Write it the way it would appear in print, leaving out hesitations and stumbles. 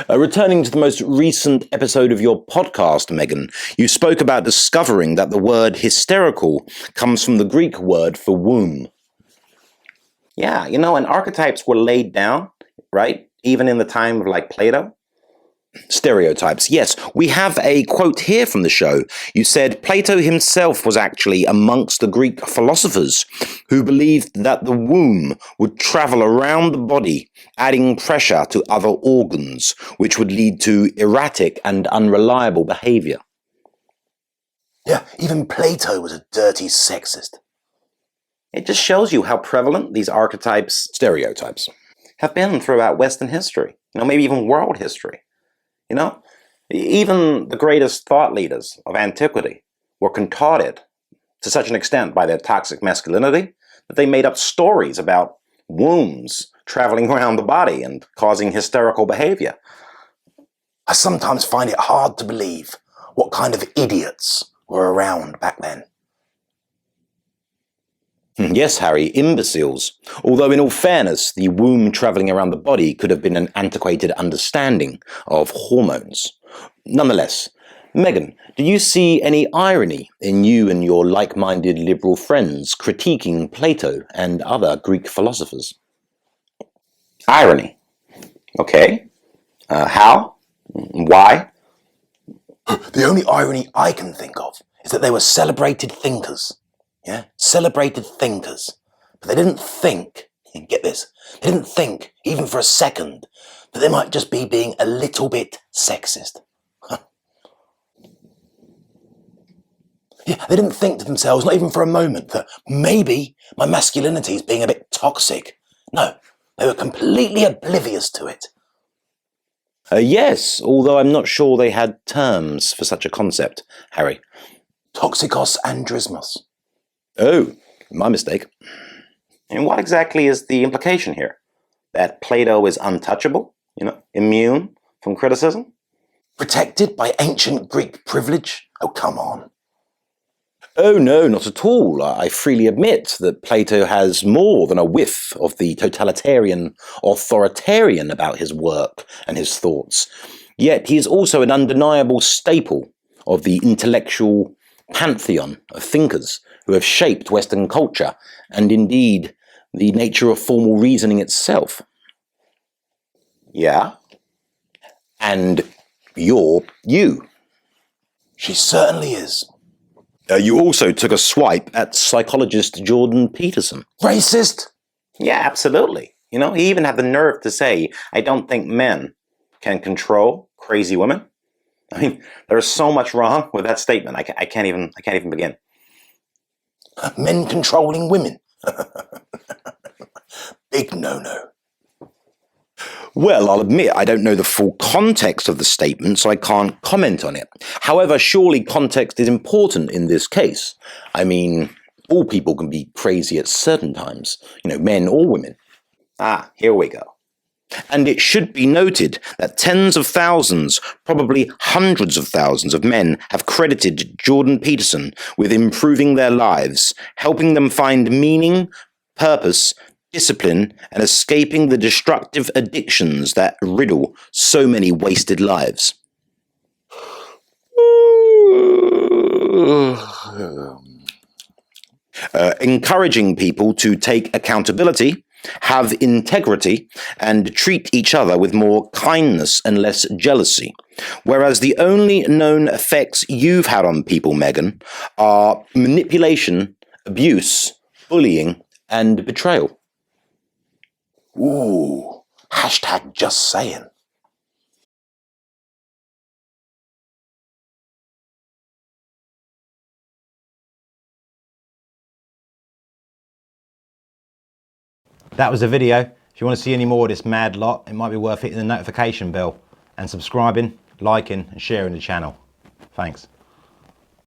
Returning to the most recent episode of your podcast, Meghan, you spoke about discovering that the word hysterical comes from the Greek word for womb. Yeah, and archetypes were laid down, right? Even in the time of Plato. Stereotypes. Yes, we have a quote here from the show. You said Plato himself was actually amongst the Greek philosophers who believed that the womb would travel around the body, adding pressure to other organs, which would lead to erratic and unreliable behaviour. Yeah, even Plato was a dirty sexist. It just shows you how prevalent these archetypes, stereotypes, have been throughout Western history, maybe even world history. Even the greatest thought leaders of antiquity were contorted to such an extent by their toxic masculinity that they made up stories about wombs traveling around the body and causing hysterical behavior. I sometimes find it hard to believe what kind of idiots were around back then. Yes, Harry, imbeciles. Although in all fairness, the womb travelling around the body could have been an antiquated understanding of hormones. Nonetheless, Meghan, do you see any irony in you and your like-minded liberal friends critiquing Plato and other Greek philosophers? Irony? Okay. How? Why? The only irony I can think of is that they were celebrated thinkers. Yeah, celebrated thinkers. But they didn't think, get this, they didn't think, even for a second, that they might just be being a little bit sexist. Yeah, they didn't think to themselves, not even for a moment, that maybe my masculinity is being a bit toxic. No, they were completely oblivious to it. Yes, although I'm not sure they had terms for such a concept, Harry. Toxikos andrismos. Oh, my mistake. And what exactly is the implication here? That Plato is untouchable? Immune from criticism? Protected by ancient Greek privilege? Oh, come on. Oh, no, not at all. I freely admit that Plato has more than a whiff of the totalitarian, authoritarian about his work and his thoughts. Yet he is also an undeniable staple of the intellectual pantheon of thinkers who have shaped Western culture, and indeed the nature of formal reasoning itself. Yeah? And you're you. She certainly is. You also took a swipe at psychologist Jordan Peterson. Racist? Yeah, absolutely. He even had the nerve to say, I don't think men can control crazy women. I mean, there's so much wrong with that statement. I can't even begin. Men controlling women. Big no-no. Well, I'll admit I don't know the full context of the statement, so I can't comment on it. However, surely context is important in this case. I mean, all people can be crazy at certain times, men or women. Ah, here we go. And it should be noted that tens of thousands, probably hundreds of thousands of men have credited Jordan Peterson with improving their lives, helping them find meaning, purpose, discipline, and escaping the destructive addictions that riddle so many wasted lives. Encouraging people to take accountability, have integrity, and treat each other with more kindness and less jealousy. Whereas the only known effects you've had on people, Meghan, are manipulation, abuse, bullying, and betrayal. Ooh, hashtag just saying. That was the video. If you want to see any more of this mad lot, it might be worth hitting the notification bell and subscribing, liking and sharing the channel. Thanks.